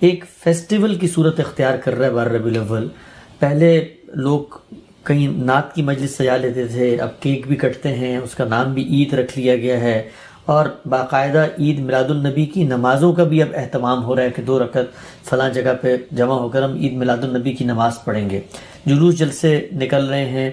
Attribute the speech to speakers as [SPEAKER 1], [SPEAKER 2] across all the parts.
[SPEAKER 1] ایک فیسٹیول کی صورت اختیار کر رہا ہے 12 ربیع الاول. پہلے لوگ کہیں نعت کی مجلس سجا لیتے تھے، اب کیک بھی کٹتے ہیں، اس کا نام بھی عید رکھ لیا گیا ہے، اور باقاعدہ عید میلاد النبی کی نمازوں کا بھی اب اہتمام ہو رہا ہے کہ 2 رکعت فلاں جگہ پہ جمع ہو کر ہم عید میلاد النبی کی نماز پڑھیں گے. جلوس جلسے نکل رہے ہیں.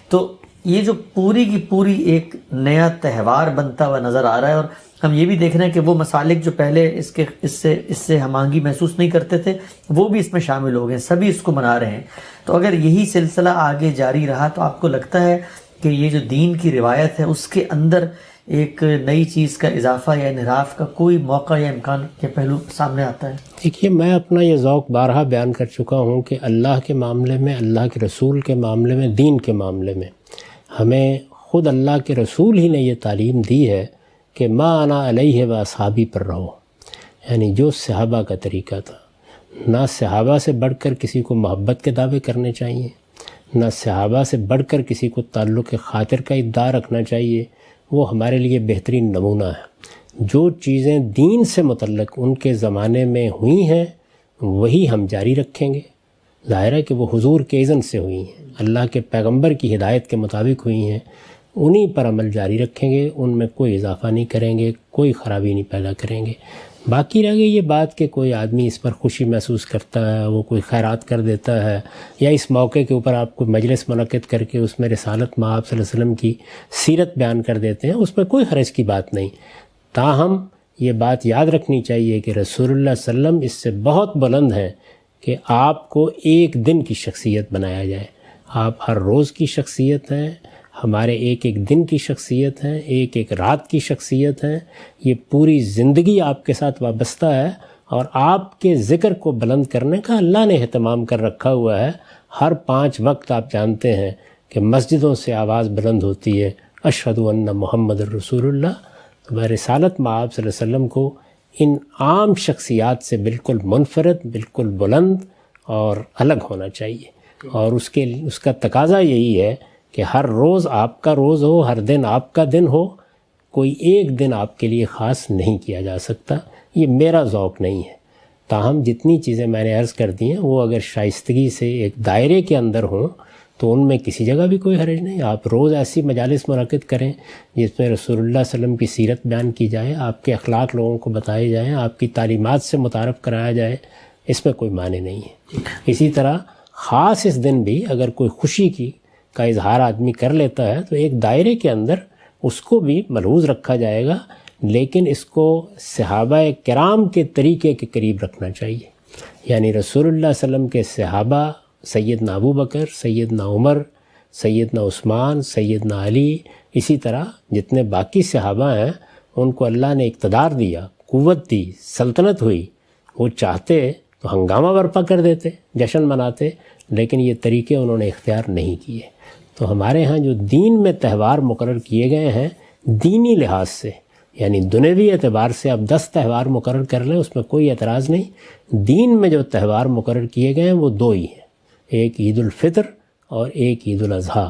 [SPEAKER 1] تو یہ جو پوری کی پوری ایک نیا تہوار بنتا ہوا نظر آ رہا ہے. اور ہم یہ بھی دیکھ رہے ہیں کہ وہ مسالک جو پہلے اس سے ہم آہنگی محسوس نہیں کرتے تھے وہ بھی اس میں شامل ہو گئے، سبھی اس کو منا رہے ہیں. تو اگر یہی سلسلہ آگے جاری رہا تو آپ کو لگتا ہے کہ یہ جو دین کی روایت ہے اس کے اندر ایک نئی چیز کا اضافہ یا انحراف کا کوئی موقع یا امکان یا پہلو سامنے آتا ہے؟
[SPEAKER 2] دیکھیے، میں اپنا یہ ذوق بارہا بیان کر چکا ہوں کہ اللہ کے معاملے میں، اللہ کے رسول کے معاملے میں، دین کے معاملے میں ہمیں خود اللہ کے رسول ہی نے یہ تعلیم دی ہے کہ ما انا علیہ و اصحابی پر رہو. یعنی جو صحابہ کا طریقہ تھا، نہ صحابہ سے بڑھ کر کسی کو محبت کے دعوے کرنے چاہیے، نہ صحابہ سے بڑھ کر کسی کو تعلق خاطر کا ادعا رکھنا چاہیے. وہ ہمارے لیے بہترین نمونہ ہے. جو چیزیں دین سے متعلق ان کے زمانے میں ہوئی ہیں وہی ہم جاری رکھیں گے. ظاہر ہے کہ وہ حضور کے اذن سے ہوئی ہیں، اللہ کے پیغمبر کی ہدایت کے مطابق ہوئی ہیں، انہی پر عمل جاری رکھیں گے، ان میں کوئی اضافہ نہیں کریں گے، کوئی خرابی نہیں پیدا کریں گے. باقی رہ گئی یہ بات کہ کوئی آدمی اس پر خوشی محسوس کرتا ہے، وہ کوئی خیرات کر دیتا ہے، یا اس موقع کے اوپر آپ کو مجلس منعقد کر کے اس میں رسالت مآب صلی اللہ علیہ وسلم کی سیرت بیان کر دیتے ہیں، اس میں کوئی حرج کی بات نہیں. تاہم یہ بات یاد رکھنی چاہیے کہ رسول اللہ صلی اللہ علیہ وسلم اس سے بہت بلند ہیں کہ آپ کو ایک دن کی شخصیت بنایا جائے. آپ ہر روز کی شخصیت ہیں، ہمارے ایک ایک دن کی شخصیت ہیں، ایک ایک رات کی شخصیت ہیں. یہ پوری زندگی آپ کے ساتھ وابستہ ہے، اور آپ کے ذکر کو بلند کرنے کا اللہ نے اہتمام کر رکھا ہوا ہے. ہر 5 وقت آپ جانتے ہیں کہ مسجدوں سے آواز بلند ہوتی ہے، اشہد ان محمد الرسول اللہ. تو رسالت مآب صلی اللہ علیہ وسلم کو ان عام شخصیات سے بالکل منفرد، بالکل بلند اور الگ ہونا چاہیے. اور اس کا تقاضا یہی ہے کہ ہر روز آپ کا روز ہو، ہر دن آپ کا دن ہو. کوئی ایک دن آپ کے لیے خاص نہیں کیا جا سکتا. یہ میرا ذوق نہیں ہے. تاہم جتنی چیزیں میں نے عرض کر دی ہیں وہ اگر شائستگی سے ایک دائرے کے اندر ہوں تو ان میں کسی جگہ بھی کوئی حرج نہیں. آپ روز ایسی مجالس منعقد کریں جس میں رسول اللہ صلی اللہ علیہ وسلم کی سیرت بیان کی جائے، آپ کے اخلاق لوگوں کو بتائے جائیں، آپ کی تعلیمات سے متعارف کرایا جائے، اس میں کوئی معنی نہیں ہے. اسی طرح خاص اس دن بھی اگر کوئی خوشی کا اظہار آدمی کر لیتا ہے تو ایک دائرے کے اندر اس کو بھی ملحوظ رکھا جائے گا، لیکن اس کو صحابہ کرام کے طریقے کے قریب رکھنا چاہیے. یعنی رسول اللہ صلی اللہ علیہ وسلم کے صحابہ سیدنا ابو بکر، سیدنا عمر، سیدنا عثمان، سیدنا علی، اسی طرح جتنے باقی صحابہ ہیں ان کو اللہ نے اقتدار دیا، قوت دی، سلطنت ہوئی. وہ چاہتے تو ہنگامہ برپا کر دیتے، جشن مناتے، لیکن یہ طریقے انہوں نے اختیار نہیں کیے. تو ہمارے ہاں جو دین میں تہوار مقرر کیے گئے ہیں دینی لحاظ سے، یعنی دنیوی اعتبار سے آپ 10 تہوار مقرر کر لیں، اس میں کوئی اعتراض نہیں. دین میں جو تہوار مقرر کیے گئے ہیں وہ 2 ہی ہیں، ایک عید الفطر اور ایک عید الاضحیٰ.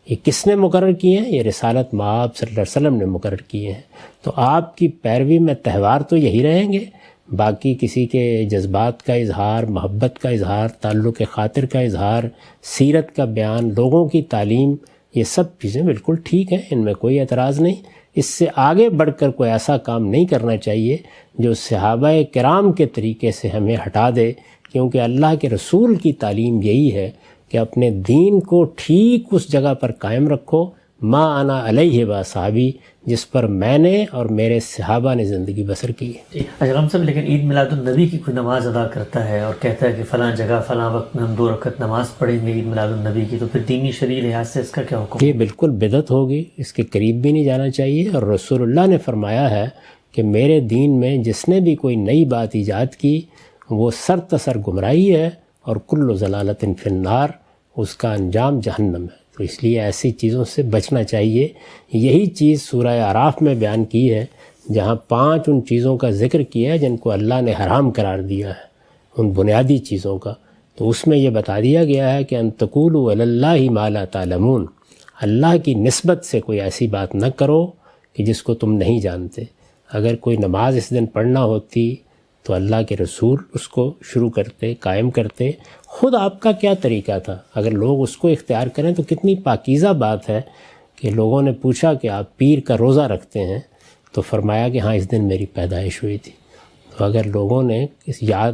[SPEAKER 2] یہ کس نے مقرر کیے ہیں؟ یہ رسالت مآب صلی اللہ علیہ وسلم نے مقرر کیے ہیں. تو آپ کی پیروی میں تہوار تو یہی رہیں گے. باقی کسی کے جذبات کا اظہار، محبت کا اظہار، تعلق خاطر کا اظہار، سیرت کا بیان، لوگوں کی تعلیم، یہ سب چیزیں بالکل ٹھیک ہیں، ان میں کوئی اعتراض نہیں. اس سے آگے بڑھ کر کوئی ایسا کام نہیں کرنا چاہیے جو صحابہ کرام کے طریقے سے ہمیں ہٹا دے، کیونکہ اللہ کے رسول کی تعلیم یہی ہے کہ اپنے دین کو ٹھیک اس جگہ پر قائم رکھو، ما انا علیہ و اصحابی، جس پر میں نے اور میرے صحابہ نے زندگی بسر کی ہے.
[SPEAKER 1] اجرم صاحب، لیکن عید میلاد النبی کی کوئی نماز ادا کرتا ہے اور کہتا ہے کہ فلاں جگہ فلاں وقت میں ہم 2 رکعت نماز پڑھیں گے عید میلاد النبی کی، تو پھر دینی شرعی لحاظ سے اس کا کیا حکم؟
[SPEAKER 2] یہ بالکل بدعت ہوگی، اس کے قریب بھی نہیں جانا چاہیے. اور رسول اللہ نے فرمایا ہے کہ میرے دین میں جس نے بھی کوئی نئی بات ایجاد کی وہ سر تسر گمراہی ہے، اور کل ضلالت فی النار، اس کا انجام جہنم ہے. تو اس لیے ایسی چیزوں سے بچنا چاہیے. یہی چیز سورہ اعراف میں بیان کی ہے، جہاں 5 ان چیزوں کا ذکر کیا ہے جن کو اللہ نے حرام قرار دیا ہے، ان بنیادی چیزوں کا. تو اس میں یہ بتا دیا گیا ہے کہ ان تقولوا علی اللہ ما لا تعلمون، اللہ کی نسبت سے کوئی ایسی بات نہ کرو کہ جس کو تم نہیں جانتے. اگر کوئی نماز اس دن پڑھنا ہوتی تو اللہ کے رسول اس کو شروع کرتے، قائم کرتے۔ خود آپ کا کیا طریقہ تھا؟ اگر لوگ اس کو اختیار کریں تو کتنی پاکیزہ بات ہے کہ لوگوں نے پوچھا کہ آپ پیر کا روزہ رکھتے ہیں، تو فرمایا کہ ہاں اس دن میری پیدائش ہوئی تھی۔ تو اگر لوگوں نے اس یاد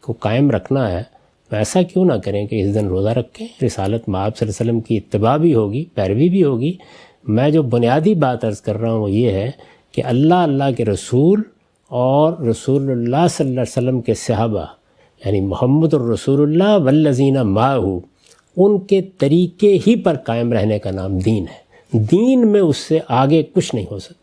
[SPEAKER 2] کو قائم رکھنا ہے تو ایسا کیوں نہ کریں کہ اس دن روزہ رکھیں، رسالت مآب صلی اللہ علیہ وسلم کی اتباع بھی ہوگی، پیروی بھی ہوگی۔ میں جو بنیادی بات عرض کر رہا ہوں وہ یہ ہے کہ اللہ کے رسول اور رسول اللہ صلی اللہ علیہ وسلم کے صحابہ، یعنی محمد الرسول اللہ والذین معہ، ان کے طریقے ہی پر قائم رہنے کا نام دین ہے۔ دین میں اس سے آگے کچھ نہیں ہو سکتا۔